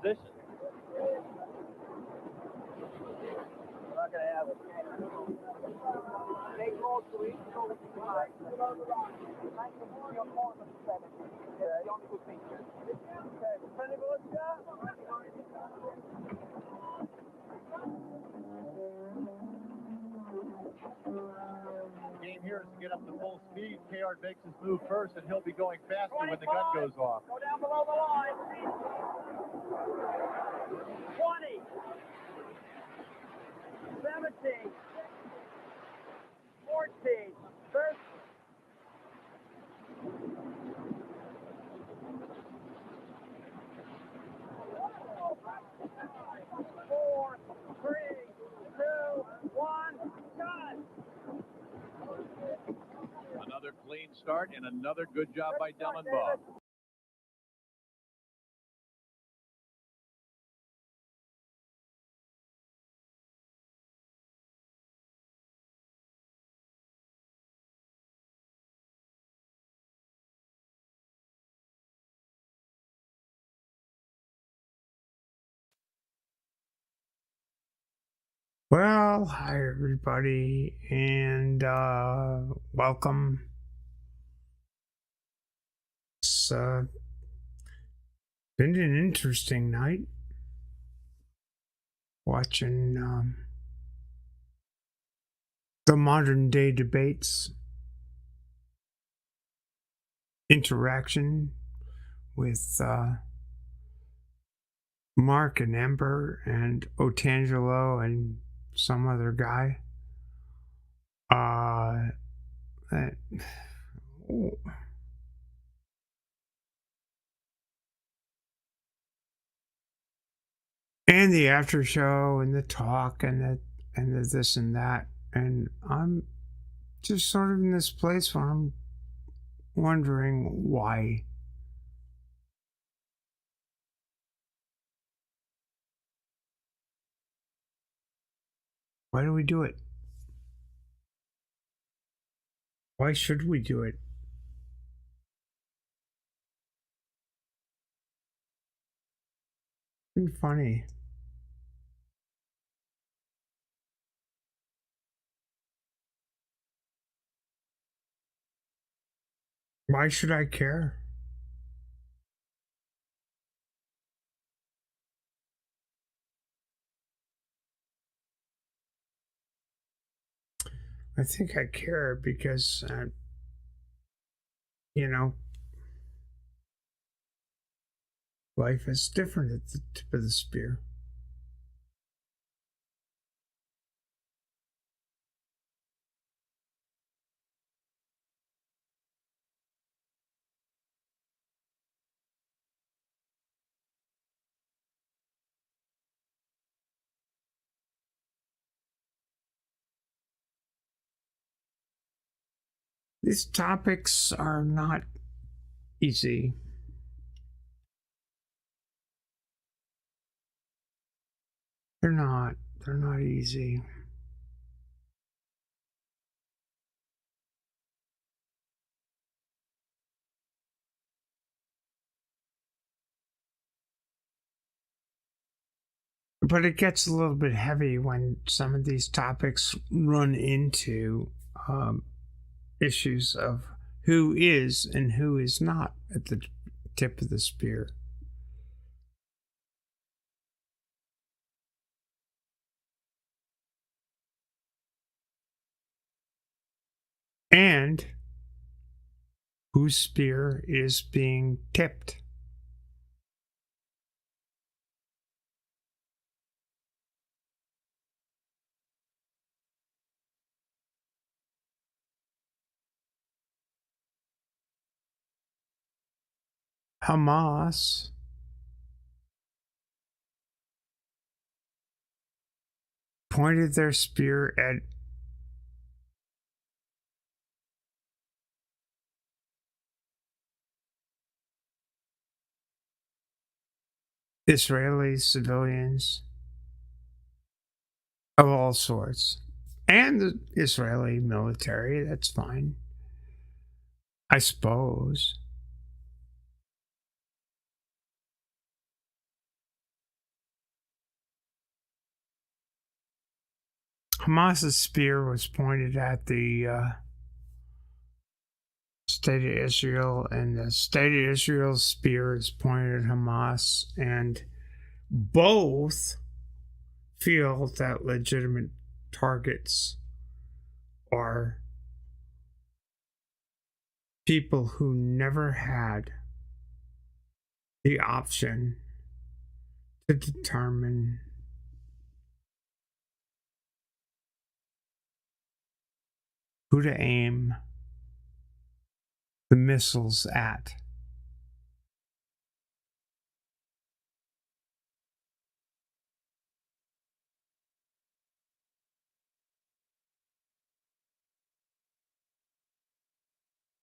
position. We're not going to have it. They go to it, so it's high. Like the more you're more than 70. That's the only good feature. Okay, plenty of The game here is to get up to full speed. Kayard makes his move first, and he'll be going faster when the gun goes off. Go down below the line. 20. 17. 14. 13. 4, 3, 2, 1, gun! Another clean start and another good job by Dellenbaugh. Well, hi everybody, and welcome. It's been an interesting night watching the modern day debates, interaction with Mark and Amber and Otangelo and some other guy. And the after show and the talk and the this and that, and I'm just sort of in this place where I'm wondering why. Why do we do it? Why should we do it? It's been funny. Why should I care? I think I care because, life is different at the tip of the spear. These topics are not easy. They're not easy. But it gets a little bit heavy when some of these topics run into issues of who is and who is not at the tip of the spear. And whose spear is being tipped. Hamas pointed their spear at Israeli civilians of all sorts, and the Israeli military. That's fine, I suppose. Hamas's spear was pointed at the State of Israel, and the State of Israel's spear is pointed at Hamas, and both feel that legitimate targets are people who never had the option to determine who to aim the missiles at.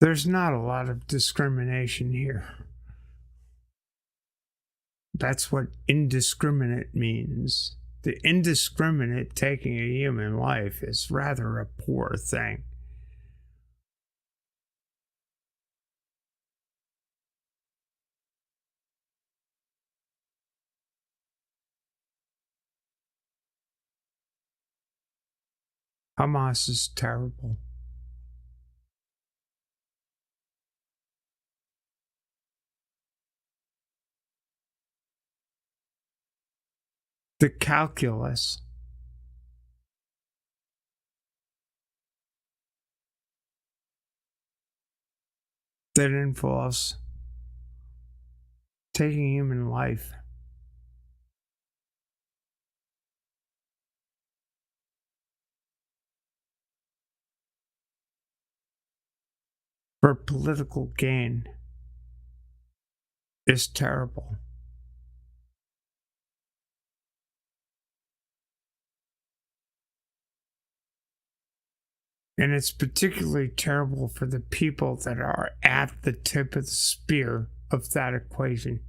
There's not a lot of discrimination here. That's what indiscriminate means. The indiscriminate taking a human life is rather a poor thing. Hamas is terrible. The calculus that involves taking human life for political gain is terrible. And it's particularly terrible for the people that are at the tip of the spear of that equation.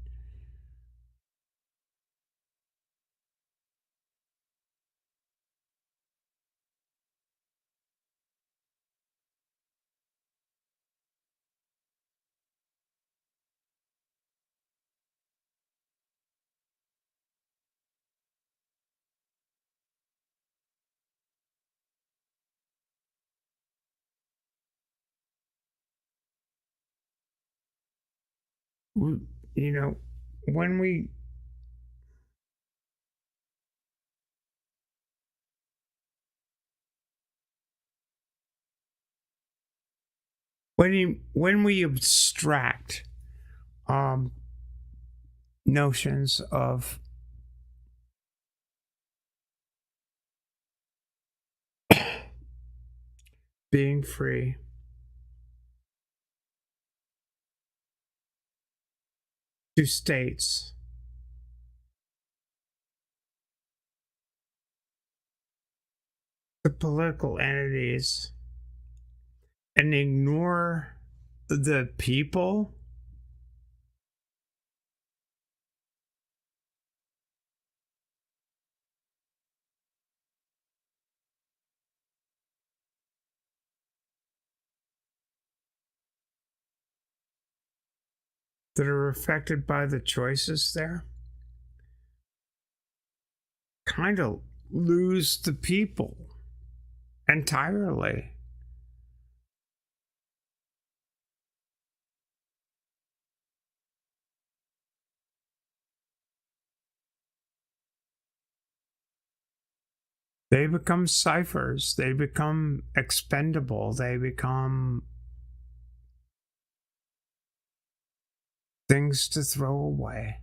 You know, when we abstract notions of being free, to states, to political entities, and ignore the people, that are affected by the choices there, kind of lose the people entirely. They become ciphers, they become expendable, they become things to throw away.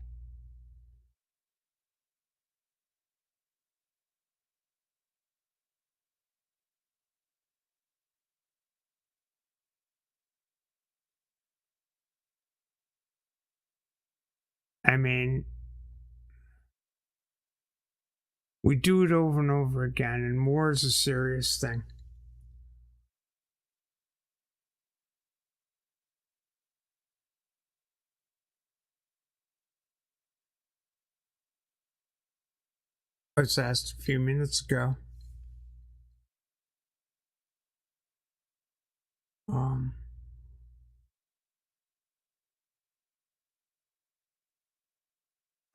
I mean, we do it over and over again, and war is a serious thing. I was asked a few minutes ago.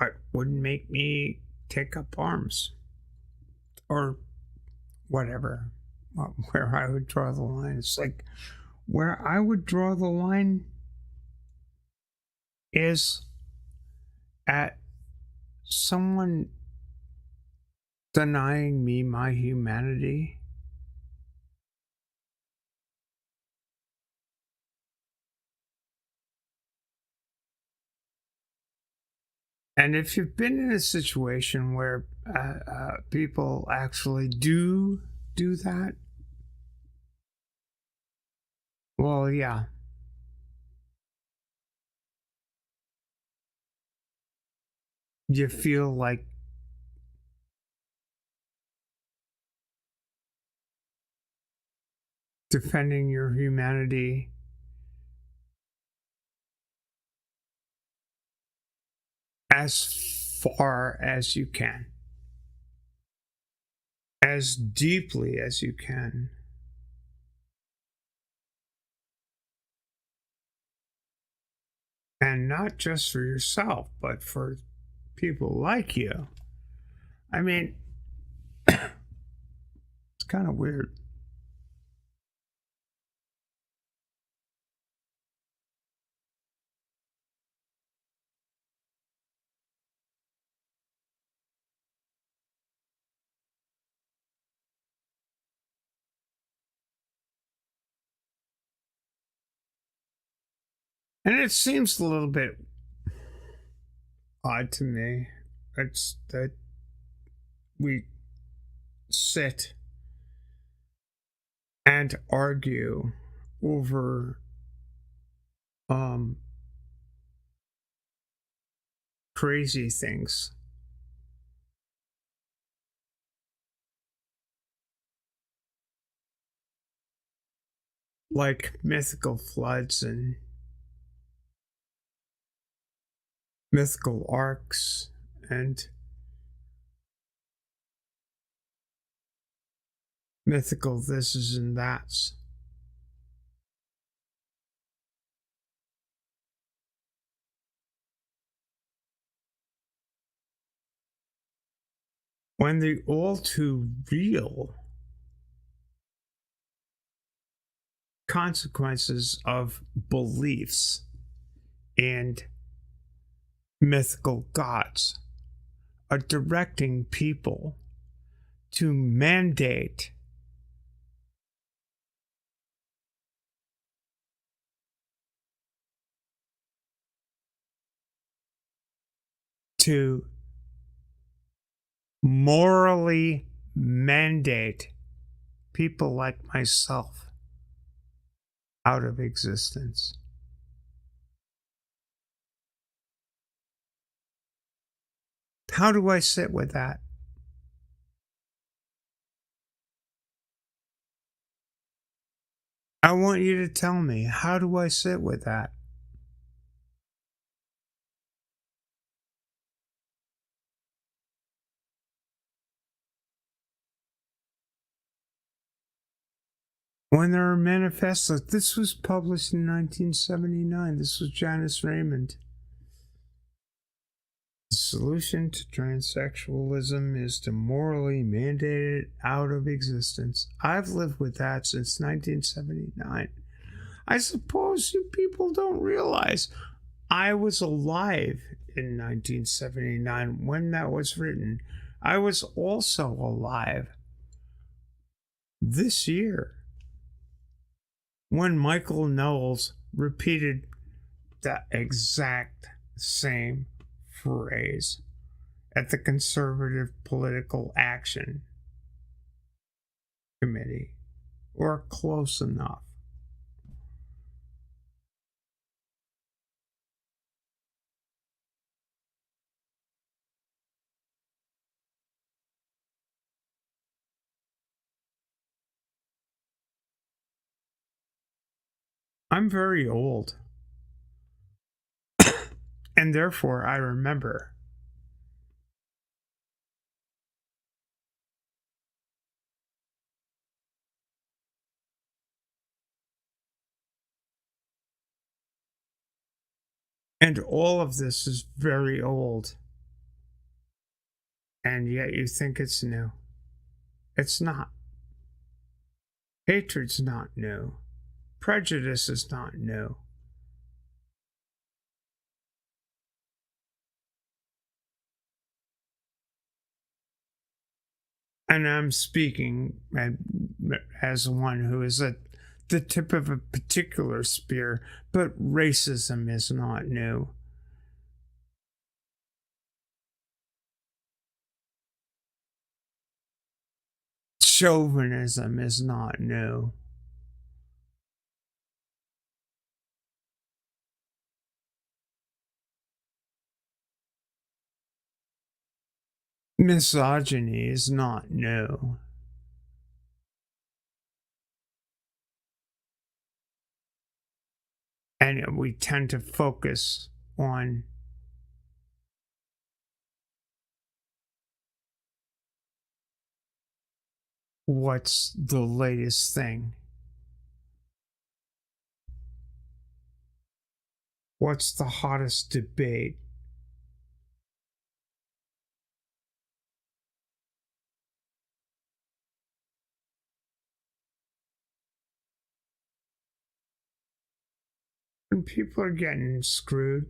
It wouldn't make me take up arms or whatever, where I would draw the line. It's like where I would draw the line is at someone denying me my humanity. And if you've been in a situation where people actually do that, well, yeah. You feel like defending your humanity as far as you can, as deeply as you can. And not just for yourself, but for people like you. I mean, it's kind of weird. And it seems a little bit odd to me. It's that we sit and argue over crazy things. Like mythical floods and mythical arcs and mythical thises and that's. When the all too real consequences of beliefs and mythical gods are directing people to mandate to morally mandate people like myself out of existence. How do I sit with that? I want you to tell me, how do I sit with that? When there are manifestos, this was published in 1979. This was Janice Raymond. The solution to transsexualism is to morally mandate it out of existence. I've lived with that since 1979. I suppose you people don't realize I was alive in 1979 when that was written. I was also alive this year when Michael Knowles repeated the exact same phrase at the Conservative Political Action Committee, or close enough. I'm very old, and therefore I remember. And all of this is very old. And yet you think it's new. It's not. Hatred's not new. Prejudice is not new. And I'm speaking as one who is at the tip of a particular spear, but racism is not new. Chauvinism is not new. Misogyny is not new. And we tend to focus on what's the latest thing. What's the hottest debate? And people are getting screwed.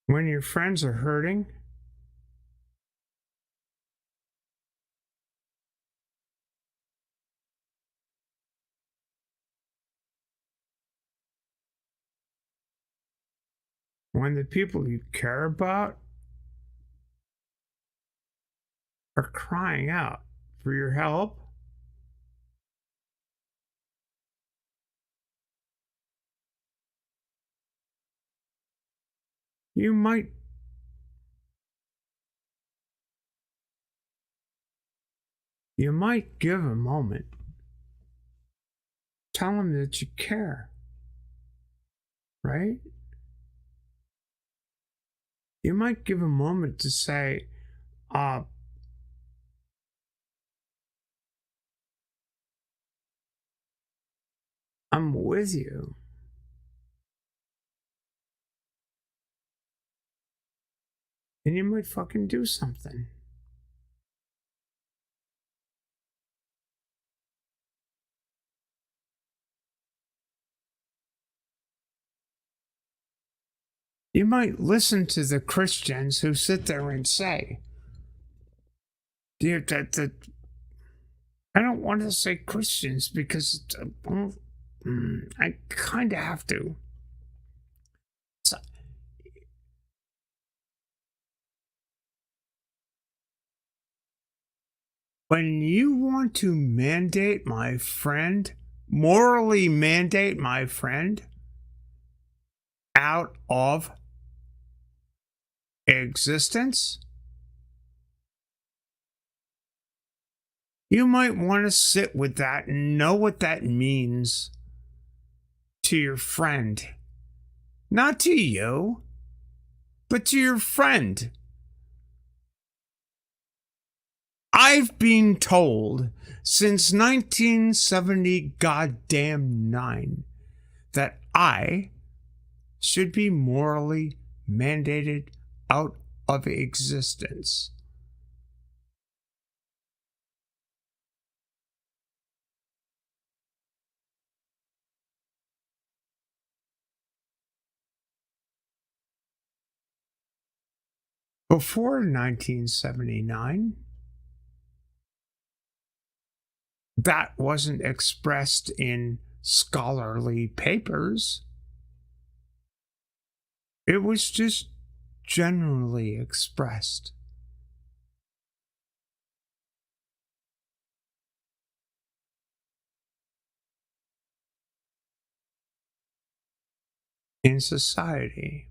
When your friends are hurting, when the people you care about are crying out for your help, you might give a moment. Tell them that you care, right? You might give a moment to say, I'm with you. And you might fucking do something. You might listen to the Christians who sit there and say, I don't want to say Christians because I kind of have to. So, when you want to mandate my friend, morally mandate my friend out of existence, you might want to sit with that and know what that means to your friend. Not to you, but to your friend. I've been told since 1970 goddamn 9 that I should be morally mandated out of existence. Before 1979, that wasn't expressed in scholarly papers. It was just generally expressed. In society.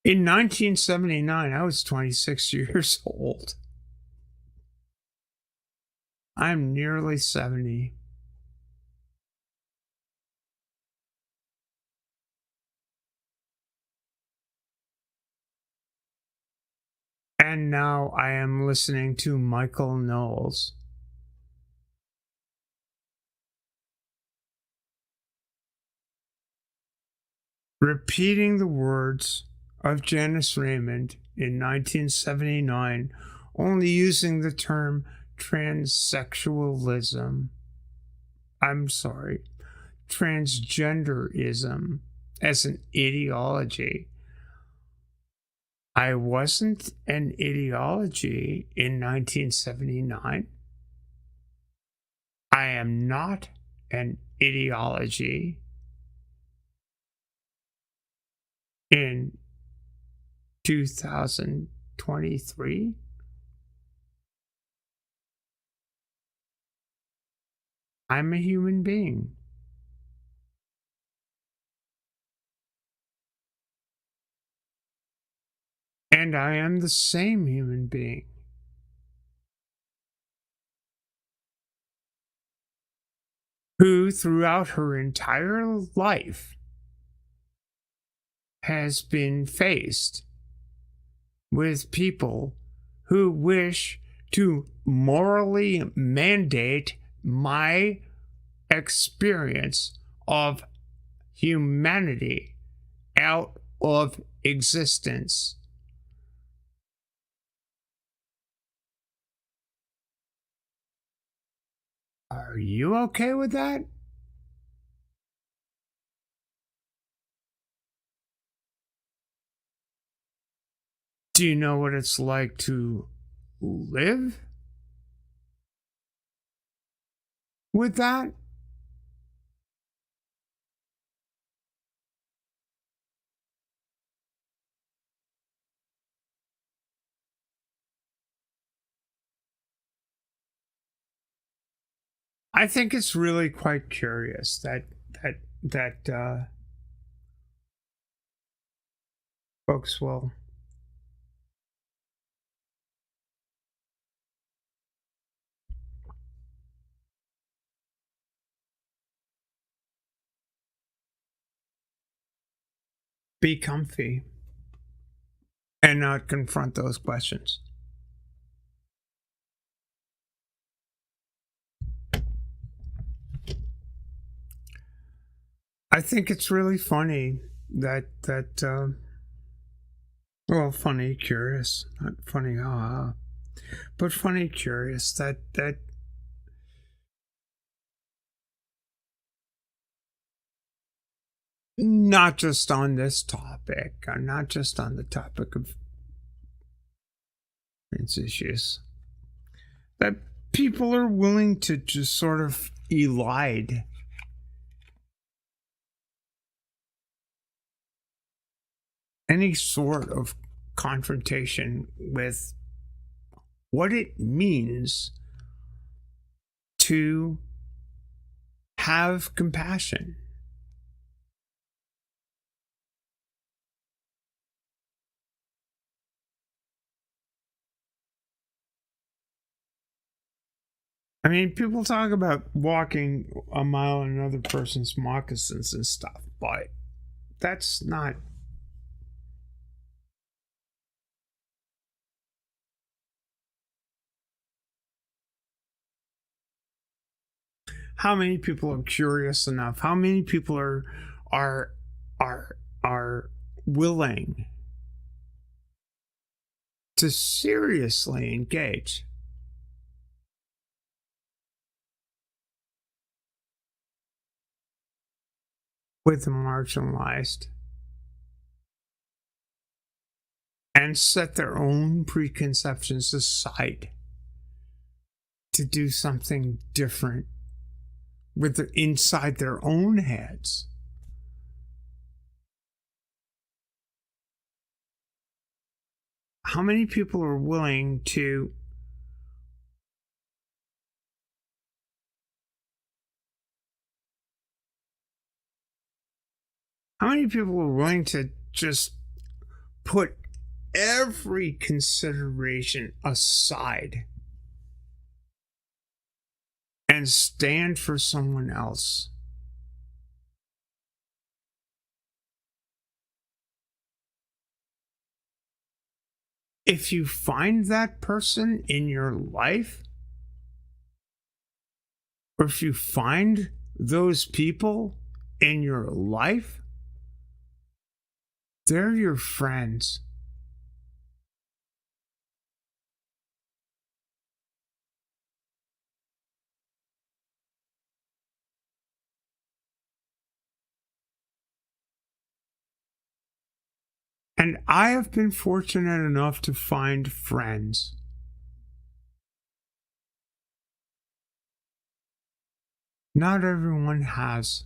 In 1979, I was 26 years old. I'm nearly 70. And now I am listening to Michael Knowles. Repeating the words of Janice Raymond in 1979, only using the term transsexualism. I'm sorry, transgenderism as an ideology. I wasn't an ideology in 1979. I am not an ideology in 2023. I'm a human being. And I am the same human being who, throughout her entire life, has been faced with people who wish to morally mandate my experience of humanity out of existence. Are you okay with that? Do you know what it's like to live with that? I think it's really quite curious that folks will be comfy and not confront those questions. I think it's really funny that well, funny, curious, not funny, but funny, curious that not just on this topic, not just on the topic of trans issues, that people are willing to just sort of elide any sort of confrontation with what it means to have compassion. I mean, people talk about walking a mile in another person's moccasins and stuff, but that's not. How many people are curious enough? How many people are willing to seriously engage with the marginalized and set their own preconceptions aside to do something different with inside their own heads? How many people are willing to just put every consideration aside and stand for someone else? if you find that person in your life, or if you find those people in your life, they're your friends. And I have been fortunate enough to find friends. Not everyone has.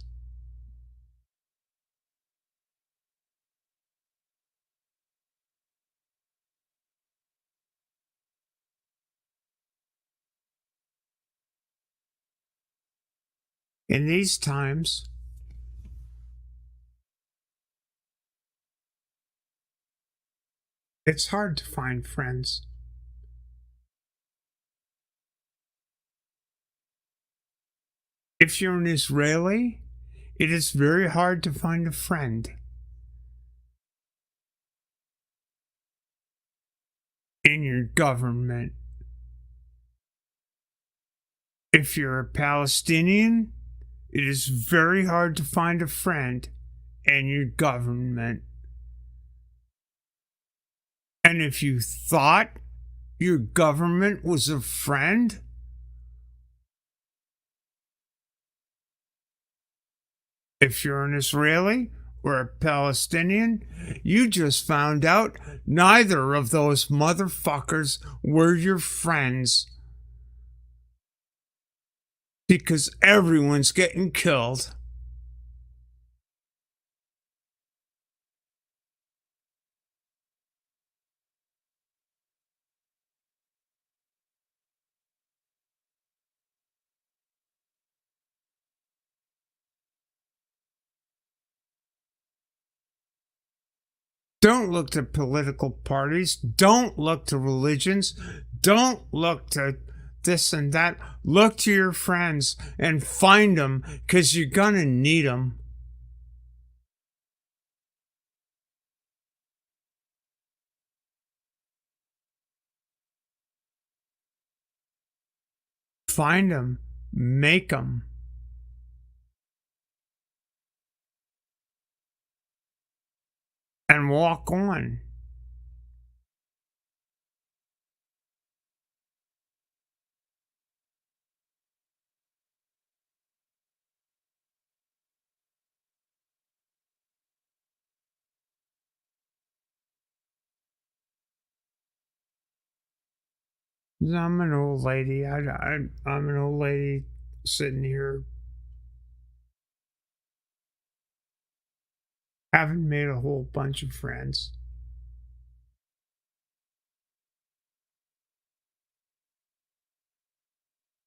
In these times, it's hard to find friends. If you're an Israeli, it is very hard to find a friend. In your government. If you're a Palestinian, it is very hard to find a friend in your government. And if you thought your government was a friend, if you're an Israeli or a Palestinian, you just found out neither of those motherfuckers were your friends. Because everyone's getting killed. Don't look to political parties. Don't look to religions. Don't look to this and that. Look to your friends and find them because you're going to need them. Find them. Make them. And walk on. I'm an old lady. I'm an old lady sitting here. Haven't made a whole bunch of friends.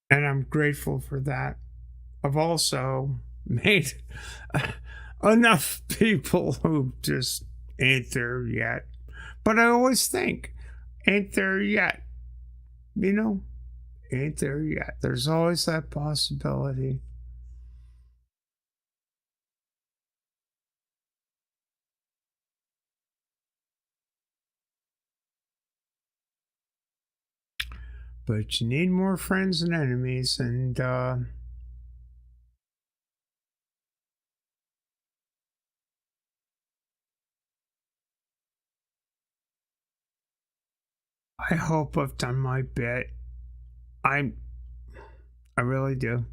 And I'm grateful for that. I've also made enough people who just ain't there yet. But I always think, ain't there yet? You know, ain't there yet. There's always that possibility. But you need more friends than enemies, and I hope I've done my bit. I really do.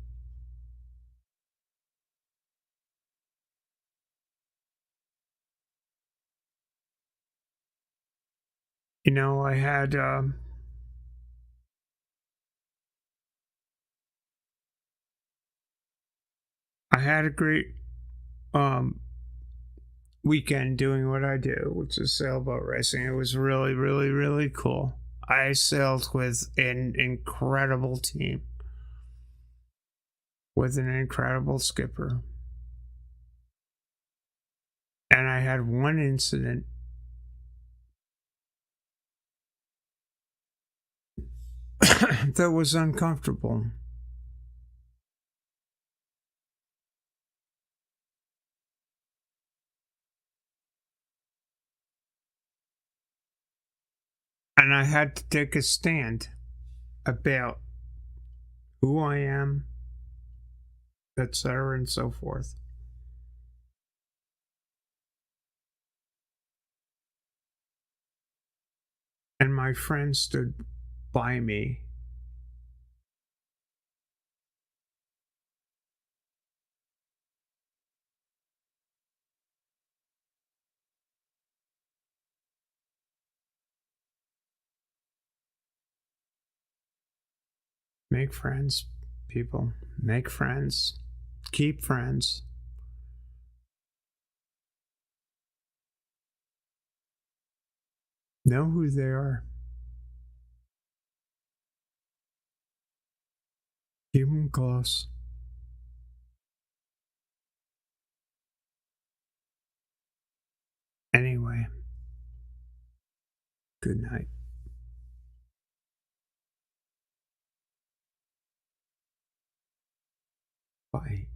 You know, I had a great weekend doing what I do, which is sailboat racing. It was really, really, really cool. I sailed with an incredible team, with an incredible skipper. And I had one incident that was uncomfortable. And I had to take a stand about who I am, etc., and so forth. And my friend stood by me. Make friends, people. Make friends. Keep friends. Know who they are. Keep them close. Anyway, good night. Bye.